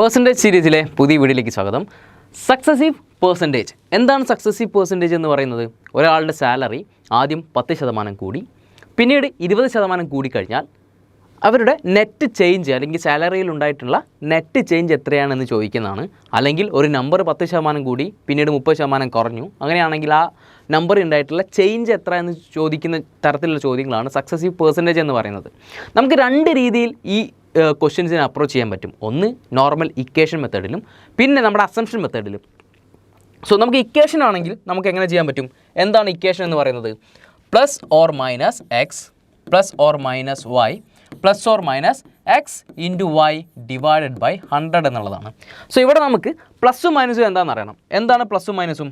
Percentage സീരീസിലെ പുതിയ വീഡിയോയിലേക്ക് സ്വാഗതം. സക്സസീവ് പെർസെൻറ്റേജ് എന്താണ്? സക്സസീവ് പെർസെൻറ്റേജ് എന്ന് പറയുന്നത് ഒരാളുടെ സാലറി ആദ്യം 10% കൂടി, പിന്നീട് 20% കൂടിക്കഴിഞ്ഞാൽ അവരുടെ നെറ്റ് ചേഞ്ച് അല്ലെങ്കിൽ സാലറിയിൽ ഉണ്ടായിട്ടുള്ള നെറ്റ് ചേഞ്ച് എത്രയാണെന്ന് ചോദിക്കുന്നതാണ്. അല്ലെങ്കിൽ ഒരു നമ്പർ 10% കൂടി പിന്നീട് 30% കുറഞ്ഞു, അങ്ങനെയാണെങ്കിൽ ആ നമ്പർ ഉണ്ടായിട്ടുള്ള ചേഞ്ച് എത്ര എന്ന് ചോദിക്കുന്ന തരത്തിലുള്ള ചോദ്യങ്ങളാണ് സക്സസീവ് പെർസെൻറ്റേജ് എന്ന് പറയുന്നത്. നമുക്ക് രണ്ട് രീതിയിൽ ഈ ക്വസ്റ്റ്യൻസിനെ അപ്രോച്ച് ചെയ്യാൻ പറ്റും. ഒന്ന് നോർമൽ ഇക്വേഷൻ മെത്തേഡിലും പിന്നെ നമ്മുടെ അസംപ്ഷൻ മെത്തേഡിലും. സോ നമുക്ക് ഇക്വേഷൻ ആണെങ്കിൽ നമുക്ക് എങ്ങനെ ചെയ്യാൻ പറ്റും? എന്താണ് ഇക്വേഷൻ എന്ന് പറയുന്നത്? Plus or minus x plus or minus y plus or minus x into y divided by 100 എന്നുള്ളതാണ്. സോ ഇവിടെ നമുക്ക് പ്ലസ്സും മൈനസും എന്താണെന്ന് അറിയണം. എന്താണ് പ്ലസ്സും മൈനസും?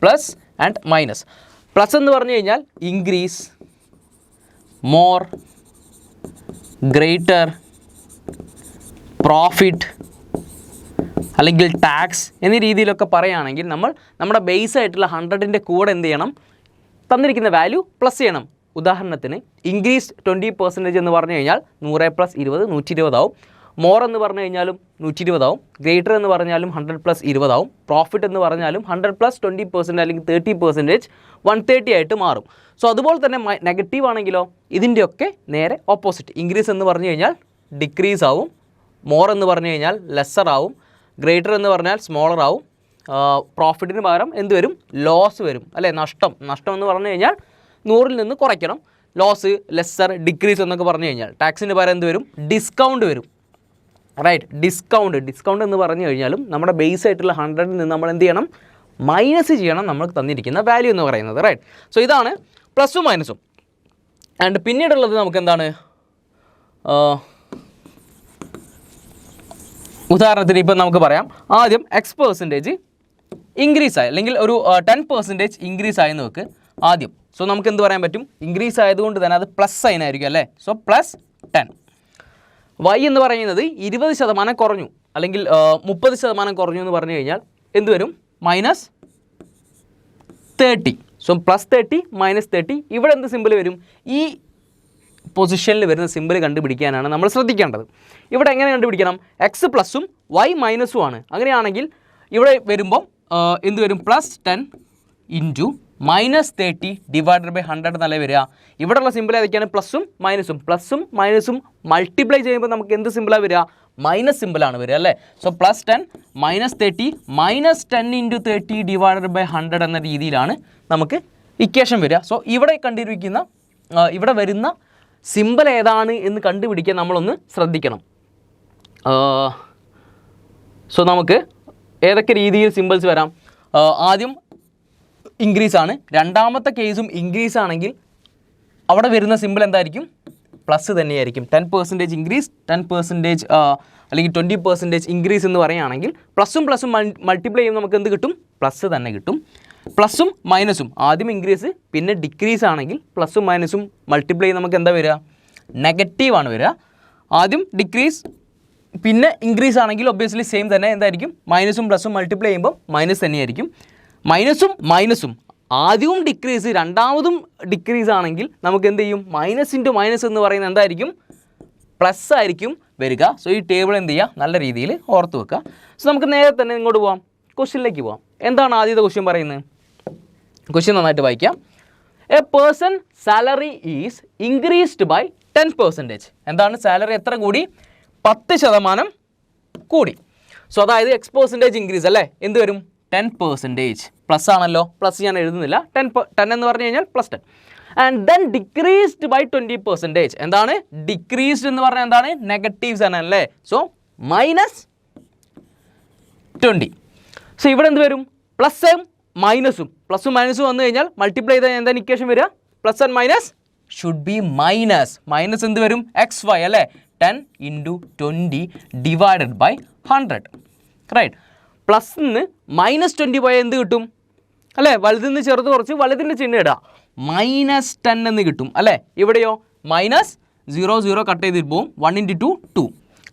Plus and minus. പ്ലസ് എന്ന് പറഞ്ഞു കഴിഞ്ഞാൽ ഇൻക്രീസ്, മോർ, ഗ്രേറ്റർ, പ്രോഫിറ്റ് അല്ലെങ്കിൽ ടാക്സ് എന്നീ രീതിയിലൊക്കെ പറയുകയാണെങ്കിൽ നമ്മൾ നമ്മുടെ ബേസ് ആയിട്ടുള്ള 100ൻ്റെ കൂടെ എന്ത് ചെയ്യണം? തന്നിരിക്കുന്ന വാല്യൂ പ്ലസ് ചെയ്യണം. ഉദാഹരണത്തിന് ഇൻക്രീസ് 20% എന്ന് പറഞ്ഞു കഴിഞ്ഞാൽ 100 + 20 120 ആവും. മോർ എന്ന് പറഞ്ഞു കഴിഞ്ഞാലും 120 ആവും. ഗ്രേറ്റർ എന്ന് പറഞ്ഞാലും 100 + 20 ആവും. പ്രോഫിറ്റ് എന്ന് പറഞ്ഞാലും 100 + 20% അല്ലെങ്കിൽ 30% 130 ആയിട്ട് മാറും. സോ അതുപോലെ തന്നെ നെഗറ്റീവ് ആണെങ്കിലോ ഇതിൻ്റെയൊക്കെ നേരെ ഓപ്പോസിറ്റ്. ഇൻക്രീസ് എന്ന് പറഞ്ഞു കഴിഞ്ഞാൽ ഡിക്രീസ് ആവും. മോർ എന്ന് പറഞ്ഞു കഴിഞ്ഞാൽ ലെസ്സർ ആവും. ഗ്രേറ്റർ എന്ന് പറഞ്ഞാൽ സ്മോളർ ആവും. പ്രോഫിറ്റിന് പകരം എന്ത് വരും? ലോസ് വരും, അല്ലേ? നഷ്ടം എന്ന് പറഞ്ഞു കഴിഞ്ഞാൽ 100ൽ നിന്ന് കുറയ്ക്കണം. ലോസ്, ലെസ്സർ, ഡിക്രീസ് എന്നൊക്കെ പറഞ്ഞു കഴിഞ്ഞാൽ ടാക്സിന് പകരം എന്ത് വരും? ഡിസ്കൗണ്ട് വരും. റൈറ്റ്, ഡിസ്കൗണ്ട് എന്ന് പറഞ്ഞു കഴിഞ്ഞാലും നമ്മുടെ ബേസ് ആയിട്ടുള്ള 100ൽ നിന്ന് നമ്മൾ എന്ത് ചെയ്യണം? മൈനസ് ചെയ്യണം നമുക്ക് തന്നിരിക്കുന്ന വാല്യൂ എന്ന് പറയുന്നത്. റൈറ്റ്. സോ ഇതാണ് പ്ലസും മൈനസും. ആൻഡ് പിന്നീടുള്ളത് നമുക്ക് എന്താണ്? ഉദാഹരണത്തിന് ഇപ്പം നമുക്ക് പറയാം, ആദ്യം X% ഇൻക്രീസ് ആയി അല്ലെങ്കിൽ ഒരു 10% ഇൻക്രീസ് ആയെന്ന് വെക്ക് ആദ്യം. സോ നമുക്ക് എന്ത് പറയാൻ പറ്റും? ഇൻക്രീസ് ആയതുകൊണ്ട് തന്നെ അത് പ്ലസ് സൈൻ ആയിരിക്കും, അല്ലേ? So plus 10. Y എന്ന് പറയുന്നത് 20% കുറഞ്ഞു അല്ലെങ്കിൽ 30% കുറഞ്ഞു എന്ന് പറഞ്ഞു കഴിഞ്ഞാൽ എന്ത് വരും? -30. സോ +30 -30. ഇവിടെ എന്ത് സിമ്പിൾ വരും? ഈ പൊസിഷനിൽ വരുന്ന സിമ്പിൾ കണ്ടുപിടിക്കാനാണ് നമ്മൾ ശ്രദ്ധിക്കേണ്ടത്. ഇവിടെ എങ്ങനെ കണ്ടുപിടിക്കണം? എക്സ് പ്ലസും വൈ മൈനസും ആണ്. അങ്ങനെയാണെങ്കിൽ ഇവിടെ വരുമ്പം എന്ത് വരും? +10 ഇൻറ്റു -30 ഡിവൈഡഡ് ബൈ 100 എന്നല്ലേ വരിക. ഇവിടെയുള്ള സിമ്പിൾ ഏതൊക്കെയാണ്? പ്ലസും മൈനസും മൾട്ടിപ്ലൈ ചെയ്യുമ്പോൾ നമുക്ക് എന്ത് സിമ്പിളാണ് വരിക? മൈനസ് സിമ്പിളാണ് വരിക, അല്ലേ? സോ +10 -30 -10 ഇൻറ്റു 30 ഡിവൈഡഡ് ബൈ 100 എന്ന രീതിയിലാണ് നമുക്ക് ഇക്വേഷൻ വരിക. സോ ഇവിടെ ഇവിടെ വരുന്ന സിമ്പിൾ ഏതാണ് എന്ന് കണ്ടുപിടിക്കാൻ നമ്മളൊന്ന് ശ്രദ്ധിക്കണം. സോ നമുക്ക് ഏതൊക്കെ രീതിയിൽ സിമ്പിൾസ് വരാം? ആദ്യം ഇൻക്രീസ് ആണ്. രണ്ടാമത്തെ കേസും ഇൻക്രീസ് ആണെങ്കിൽ അവിടെ വരുന്ന സിമ്പിൾ എന്തായിരിക്കും? പ്ലസ് തന്നെയായിരിക്കും. 10% ഇൻക്രീസ്, 10% അല്ലെങ്കിൽ 20% ഇൻക്രീസ് എന്ന് പറയുകയാണെങ്കിൽ പ്ലസും മൾട്ടിപ്ലൈ ചെയ്യുമ്പോൾ നമുക്ക് എന്ത് കിട്ടും? പ്ലസ് തന്നെ കിട്ടും. പ്ലസും മൈനസും ആദ്യം ഇൻക്രീസ് പിന്നെ ഡിക്രീസ് ആണെങ്കിൽ പ്ലസും മൈനസും മൾട്ടിപ്ലൈ ചെയ്യുമ്പോൾ നമുക്ക് എന്താ വരിക? നെഗറ്റീവാണ് വരിക. ആദ്യം ഡിക്രീസ് പിന്നെ ഇൻക്രീസ് ആണെങ്കിൽ ഒബ്വിയസ്ലി സെയിം തന്നെ എന്തായിരിക്കും? മൈനസും പ്ലസും മൾട്ടിപ്ലൈ ചെയ്യുമ്പോൾ മൈനസ് തന്നെയായിരിക്കും. മൈനസും ആദ്യവും ഡിക്രീസ് രണ്ടാമതും ഡിക്രീസ് ആണെങ്കിൽ നമുക്ക് എന്ത് ചെയ്യും? മൈനസ് ഇൻറ്റു മൈനസ് എന്ന് പറയുന്നത് എന്തായിരിക്കും? പ്ലസ് ആയിരിക്കും വരിക. സോ ഈ ടേബിൾ എന്ത് ചെയ്യുക? നല്ല രീതിയിൽ ഓർത്ത് വെക്കുക. സോ നമുക്ക് നേരെ തന്നെ ഇങ്ങോട്ട് പോകാം, ക്വസ്റ്റ്യനിലേക്ക് പോകാം. എന്താണ് ആദ്യത്തെ ക്വസ്റ്റ്യൻ പറയുന്നത്? ക്വസ്റ്റ്യൻ നന്നായിട്ട് വായിക്കാം. A person salary is increased by 10%. എന്താണ്? സാലറി എത്ര കൂടി? 10% കൂടി. സോ അതായത് X% ഇൻക്രീസ്, അല്ലേ? എന്ത് വരും? 10%. പ്ലസ് ആണല്ലോ, പ്ലസ് ഞാൻ എഴുതുന്നില്ല. 10 എന്ന് പറഞ്ഞു കഴിഞ്ഞാൽ +10. And then decreased by 20%. എന്താണ്? ഡിക്രീസ്ഡ് എന്ന് പറഞ്ഞാൽ എന്താണ്? നെഗറ്റീവ്സ് ആണ്, അല്ലേ? സോ -20. സോ ഇവിടെ എന്ത് വരും? പ്ലസും മൈനസും വന്നു കഴിഞ്ഞാൽ മൾട്ടിപ്ലൈ ചെയ്താൽ എന്താണ് ഇക്വേഷൻ വരിക? Plus and minus should be minus എന്ത് വരും? XY, അല്ലേ? 10 ഇൻറ്റു 20 ഡിവൈഡഡ് ബൈ 100. റൈറ്റ്. പ്ലസ് നിന്ന് -20 പോയാൽ എന്ത് കിട്ടും? അല്ലേ? വലുതിൽ നിന്ന് ചെറുത് കുറച്ച് വലുതിൻ്റെ ചിഹ്നം ഇടുക, -10 എന്ന് കിട്ടും, അല്ലേ? ഇവിടെയോ -0 കട്ട് ചെയ്തിട്ട് പോകും. 1 × 2 2.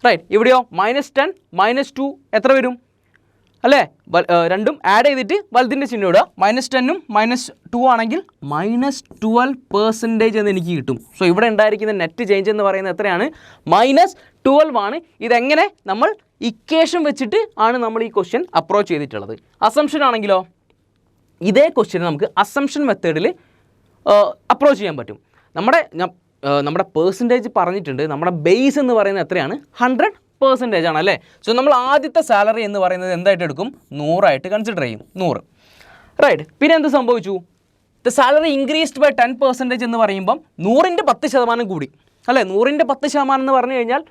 റൈറ്റ്. ഇവിടെയോ -10 -2 എത്ര വരും? അല്ലേ? രണ്ടും ആഡ് ചെയ്തിട്ട് വലുതിൻ്റെ ചിഹ്നം ഇടുക. -10ഉം -2 ആണെങ്കിൽ -12% എന്ന് എനിക്ക് കിട്ടും. സോ ഇവിടെ ഉണ്ടായിരിക്കുന്ന നെറ്റ് ചേഞ്ച് എന്ന് പറയുന്നത് എത്രയാണ്? 12 ആണ്. ഇതെങ്ങനെ നമ്മൾ ഇക്വേഷൻ വെച്ചിട്ട് ആണ് നമ്മൾ ഈ ക്വസ്റ്റ്യൻ അപ്രോച്ച് ചെയ്തിട്ടുള്ളത്. അസംഷൻ ആണെങ്കിലോ ഇതേ ക്വസ്റ്റ്യൻ നമുക്ക് അസംഷൻ മെത്തേഡിൽ അപ്രോച്ച് ചെയ്യാൻ പറ്റും. നമ്മുടെ പേഴ്സൻറ്റേജ് പറഞ്ഞിട്ടുണ്ട്. നമ്മുടെ ബേസ് എന്ന് പറയുന്നത് എത്രയാണ്? 100% ആണ് അല്ലേ. സോ നമ്മൾ ആദ്യത്തെ സാലറി എന്ന് പറയുന്നത് എന്തായിട്ട് എടുക്കും? 100 കൺസിഡർ ചെയ്യും. 100 റൈറ്റ്. പിന്നെ എന്ത് സംഭവിച്ചു? ദ സാലറി ഇൻക്രീസ്ഡ് ബൈ 10% എന്ന് പറയുമ്പം 100ൻ്റെ 10% കൂടി അല്ലേ. 100ൻ്റെ 10% എന്ന് പറഞ്ഞു കഴിഞ്ഞാൽ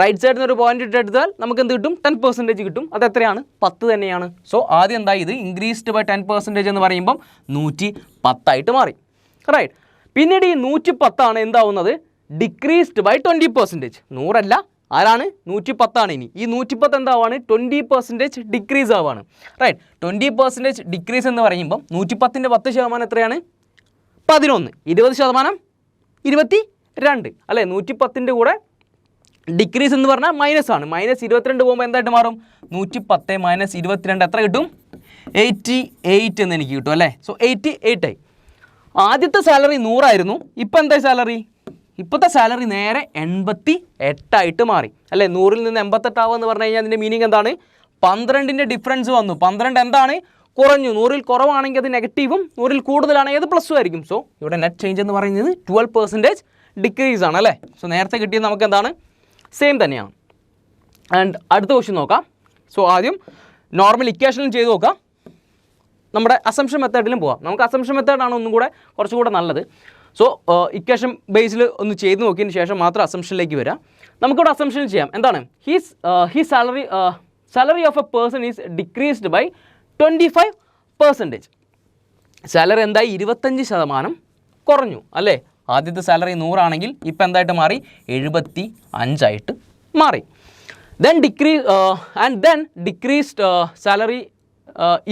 റൈറ്റ് സൈഡിൽ നിന്ന് ഒരു പോയിന്റ് ഇട്ടെടുത്താൽ നമുക്ക് എന്ത് കിട്ടും? 10% കിട്ടും. അത് എത്രയാണ്? 10 തന്നെയാണ്. സോ ആദ്യം എന്താ ഇത് ഇൻക്രീസ്ഡ് ബൈ 10% എന്ന് പറയുമ്പം 110 മാറി റൈറ്റ്. പിന്നീട് ഈ 110 എന്താവുന്നത്? Decreased by 20%. 100 അല്ല, ആരാണ്? 110 ഇനി. ഈ 110 എന്താവാണ്? 20% ഡിക്രീസ് ആവാണ് റൈറ്റ്. 20% ഡിക്രീസ് എന്ന് പറയുമ്പം 110ൻ്റെ 10% എത്രയാണ്? 11. 20% 22 അല്ലേ. 110ൻ്റെ കൂടെ ഡിക്രീസ് എന്ന് പറഞ്ഞാൽ മൈനസ് ആണ്. -22 പോകുമ്പോൾ എന്തായിട്ട് മാറും? 110 - 22 എത്ര കിട്ടും? 88 എന്ന് എനിക്ക് കിട്ടും അല്ലേ. സോ 88 ആയി. ആദ്യത്തെ സാലറി 100 ആയിരുന്നു. ഇപ്പം എന്തായി സാലറി? ഇപ്പോഴത്തെ സാലറി നേരെ 88 മാറി അല്ലേ. 100ൽ നിന്ന് 88 ആവുക എന്ന് പറഞ്ഞു കഴിഞ്ഞാൽ അതിൻ്റെ മീനിങ് എന്താണ്? 12ൻ്റെ ഡിഫറൻസ് വന്നു. 12 എന്താണ്? കുറഞ്ഞു. 100ൽ കുറവാണെങ്കിൽ അത് നെഗറ്റീവും, 100ൽ കൂടുതലാണെങ്കിൽ അത് പ്ലസ്സും ആയിരിക്കും. സോ ഇവിടെ നെറ്റ് ചേഞ്ച് എന്ന് പറയുന്നത് 12% ഡിക്രീസ് ആണ് അല്ലേ. സോ നേരത്തെ കിട്ടിയത് നമുക്ക് എന്താണ്? സെയിം തന്നെയാണ്. ആൻഡ് അടുത്ത ക്വസ്റ്റ്യൻ നോക്കാം. സോ ആദ്യം നോർമൽ ഇക്വേഷനും ചെയ്ത് നോക്കാം, നമ്മുടെ അസംഷൻ മെത്തേഡിലും പോകാം. നമുക്ക് അസംഷൻ മെത്തേഡാണ് ഒന്നും കൂടെ കുറച്ചുകൂടെ നല്ലത്. സോ ഇക്വേഷൻ ബേസിൽ ഒന്ന് ചെയ്ത് നോക്കിയതിന് ശേഷം മാത്രം അസംഷനിലേക്ക് വരാം. നമുക്കിവിടെ അസംഷൻ ചെയ്യാം. എന്താണ്? His salary of a person is decreased by 25%. Salary എന്തായി? 25% കുറഞ്ഞു അല്ലേ. ആദ്യത്തെ സാലറി 100 ആണെങ്കിൽ ഇപ്പം എന്തായിട്ട് മാറി? 75 മാറി. Then decreased salary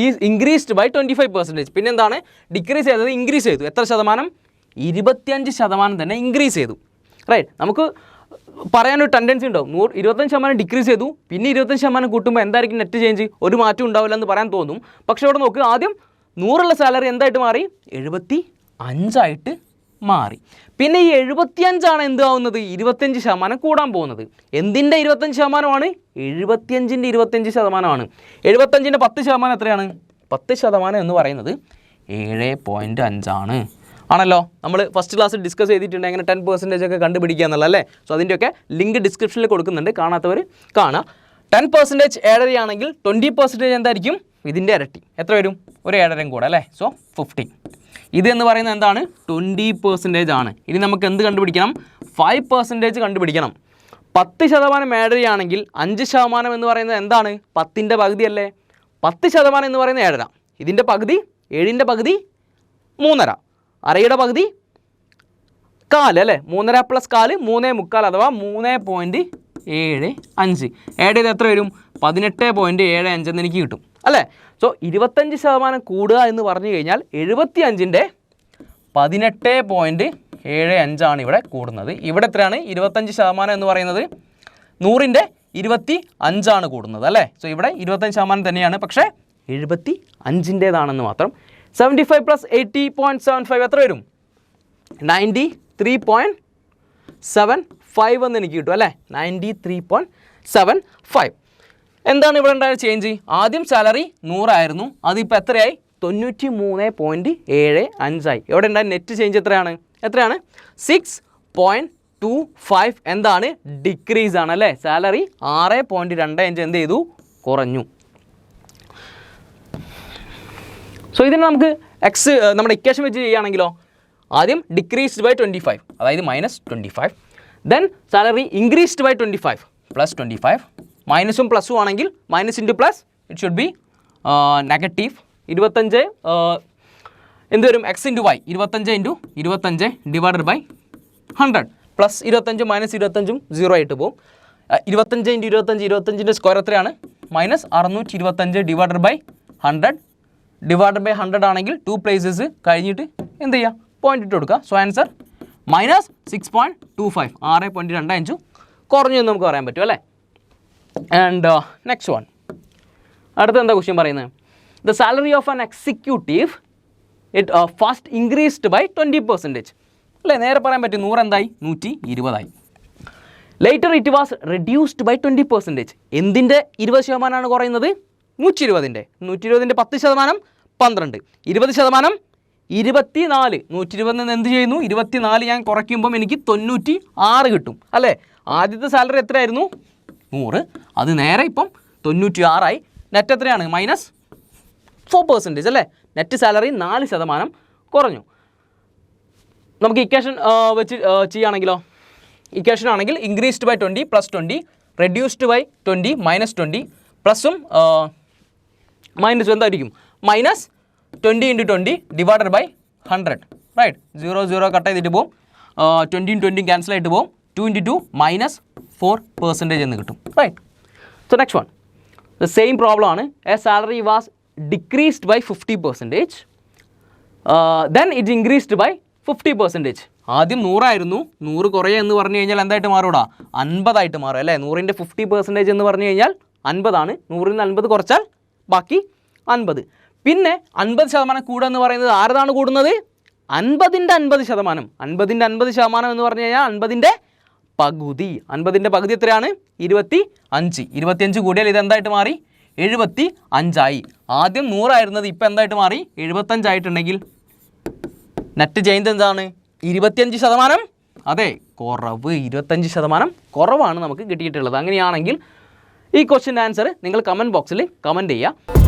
is increased by 25%. പിന്നെന്താണ്? ഡിക്രീസ് ചെയ്തത് ഇൻക്രീസ് ചെയ്തു. എത്ര ശതമാനം? 25% തന്നെ ഇൻക്രീസ് ചെയ്തു റൈറ്റ്. നമുക്ക് പറയാനൊരു ടെൻഡൻസി ഉണ്ടാവും. 25% ഡിക്രീസ് ചെയ്തു, പിന്നെ 25% കൂട്ടുമ്പോൾ എന്തായിരിക്കും നെറ്റ് ചേഞ്ച്? ഒരു മാറ്റം ഉണ്ടാവില്ല എന്ന് പറയാൻ തോന്നും. പക്ഷേ ഇവിടെ നോക്കുക, ആദ്യം 100 സാലറി എന്തായിട്ട് മാറി? 75 മാറി. പിന്നെ ഈ 75 എന്താവുന്നത്? 25% കൂടാൻ പോകുന്നത്. എന്തിൻ്റെ 25%? 75ൻ്റെ 25%. 75ൻ്റെ 10% എത്രയാണ്? 10% എന്ന് പറയുന്നത് 7.5 ആണല്ലോ. നമ്മൾ ഫസ്റ്റ് ക്ലാസ്സിൽ ഡിസ്കസ് ചെയ്തിട്ടുണ്ട് എങ്ങനെ 10% ഒക്കെ കണ്ടുപിടിക്കുക എന്നുള്ളത് അല്ലേ. സോ അതിൻ്റെയൊക്കെ ലിങ്ക് ഡിസ്ക്രിപ്ഷനിൽ കൊടുക്കുന്നുണ്ട്, കാണാത്തവർ കാണാം. 10% ഏഴരയാണെങ്കിൽ 20% എന്തായിരിക്കും? ഇതിൻ്റെ ഇരട്ടി. എത്ര വരും? ഒരു 7.5 കൂടെ അല്ലേ. സോ 50. ഇത് എന്ന് പറയുന്നത് എന്താണ്? 20% ആണ്. ഇനി നമുക്ക് എന്ത് കണ്ടുപിടിക്കണം? 5% കണ്ടുപിടിക്കണം. 10% ഏഴരയാണെങ്കിൽ 5% എന്ന് പറയുന്നത് എന്താണ്? 10ൻ്റെ പകുതി അല്ലേ. 10% എന്ന് പറയുന്നത് 7.5. ഇതിൻ്റെ പകുതി 7ൻ്റെ പകുതി 3.5. അരയുടെ പകുതി 4 അല്ലേ. 3.5 + 4 3.75 അഥവാ 3.75. ആഡ് ചെയ്ത് എത്ര വരും? 18.75 എന്ന് എനിക്ക് കിട്ടും അല്ലേ. സോ 25% കൂടുക എന്ന് പറഞ്ഞു കഴിഞ്ഞാൽ 75ൻ്റെ 18.75 ഇവിടെ കൂടുന്നത്. ഇവിടെ എത്രയാണ്? 25% എന്ന് പറയുന്നത് 100ൻ്റെ 25 കൂടുന്നത് അല്ലേ. സോ ഇവിടെ 25% തന്നെയാണ്, പക്ഷേ 75ൻ്റേതാണെന്ന് മാത്രം. 75 + 80.75 എത്ര വരും? 93.75 എന്ന് എനിക്ക് കിട്ടും അല്ലേ. 93.75. എന്താണ് ഇവിടെ ഉണ്ടായ ചേഞ്ച്? ആദ്യം സാലറി 100 ആയിരുന്നു, അതിപ്പോൾ എത്രയായി? 93.75 ആയി. ഇവിടെ ഉണ്ടായ നെറ്റ് ചേഞ്ച് എത്രയാണ്? 6.25 എന്താണ്? ഡിക്രീസ് ആണ് അല്ലേ. സാലറി 6.25 എന്ത് ചെയ്തു? കുറഞ്ഞു. സോ ഇതിന് നമുക്ക് നമ്മുടെ ഇക്വേഷൻ വെച്ച് ചെയ്യുകയാണെങ്കിലോ, ആദ്യം ഡിക്രീസ്ഡ് ബൈ 25 അതായത് -25. Then salary increased by 25 + 25. മൈനസും പ്ലസും ആണെങ്കിൽ minus into plus it should be negative. 25 എന്ത് വരും? x × y. 25 × 25 divided by 100 plus 25 - 25 0 ആയിട്ട് പോകും. 25 × 25 25ൻ്റെ സ്ക്വയർ എത്രയാണ്? -625 ഡിവൈഡഡ് ബൈ 100 ഡിവൈഡഡ് ബൈ 100 ആണെങ്കിൽ 2 പ്ലേസസ് കഴിഞ്ഞിട്ട് എന്ത് ചെയ്യുക? പോയിന്റ് ഇട്ട് കൊടുക്കുക. സോ ആൻസർ -6.25 6.25 കുറഞ്ഞു എന്ന് നമുക്ക് പറയാൻ പറ്റും അല്ലേ. ആൻഡ് നെക്സ്റ്റ് വൺ, അടുത്ത എന്താ ക്വസ്റ്റ്യൻ പറയുന്നത്? The salary of an executive it first increased by 20% അല്ലേ. നേരെ പറയാൻ പറ്റും 100 എന്തായി? 120 ആയി. Later it was reduced by 20%. എന്തിൻ്റെ 20% കുറയുന്നത്? 120ൻ്റെ. 120ൻ്റെ 10% 12, 20% 24. 120 നിന്ന് എന്ത് ചെയ്യുന്നു? 24 ഞാൻ കുറയ്ക്കുമ്പം എനിക്ക് 96 കിട്ടും അല്ലേ? ആദ്യത്തെ സാലറി എത്രയായിരുന്നു? 100. അത് നേരെ ഇപ്പം 96 നെറ്റ് എത്രയാണ്? -4% അല്ലേ? നെറ്റ് സാലറി 4% കുറഞ്ഞു. നമുക്ക് ഇക്വേഷൻ വെച്ച് ചെയ്യുകയാണെങ്കിലോ, ഇക്വേഷൻ ആണെങ്കിൽ ഇൻക്രീസ്ഡ് ബൈ 20 + 20, റെഡ്യൂസ്ഡ് ബൈ 20 -20, പ്ലസും മൈനസും എന്തായിരിക്കും? -20 × 20 ഡിവൈഡഡ് ബൈ 100, റൈറ്റ്? 0 0 കട്ട് ചെയ്തിട്ട് പോകും, 20 20 ക്യാൻസൽ ആയിട്ട് പോകും, 2 × 2 -4% എന്ന് കിട്ടും, right? So next one the same problem ആണ്. A salary was decreased by 50%, then it increased by 50%. ആദ്യം 100 ആയിരുന്നു, 100 കുറയുക എന്ന് പറഞ്ഞു കഴിഞ്ഞാൽ എന്തായിട്ട് മാറൂടാ? 50 ആയിട്ട് മാറും അല്ലേ? 100ൻ്റെ 50% എന്ന് പറഞ്ഞു കഴിഞ്ഞാൽ 50 ആണ്. 100ൽ നിന്ന് 50 കുറച്ചാൽ ബാക്കി 50. പിന്നെ 50% കൂടുക എന്ന് പറയുന്നത് ആരതാണ് കൂടുന്നത്? 50ൻ്റെ 50%. 50ൻ്റെ 50% എന്ന് പറഞ്ഞു കഴിഞ്ഞാൽ 50ൻ്റെ പകുതി. 50ൻ്റെ പകുതി എത്രയാണ്? 25. 25 കൂടിയാൽ ഇത് എന്തായിട്ട് മാറി? 75 ആദ്യം 100 ആയിരുന്നത് ഇപ്പം എന്തായിട്ട് മാറി? 75 ആയിട്ടുണ്ടെങ്കിൽ നെറ്റ് ചെയ്യുന്നത് എന്താണ്? 25%. അതെ, കുറവ്. 25% കുറവാണ് നമുക്ക് കിട്ടിയിട്ടുള്ളത്. അങ്ങനെയാണെങ്കിൽ ഈ ക്വസ്റ്റ്യൻ്റെ ആൻസർ നിങ്ങൾ കമൻറ്റ് ബോക്സിൽ കമൻറ്റ് ചെയ്യുക.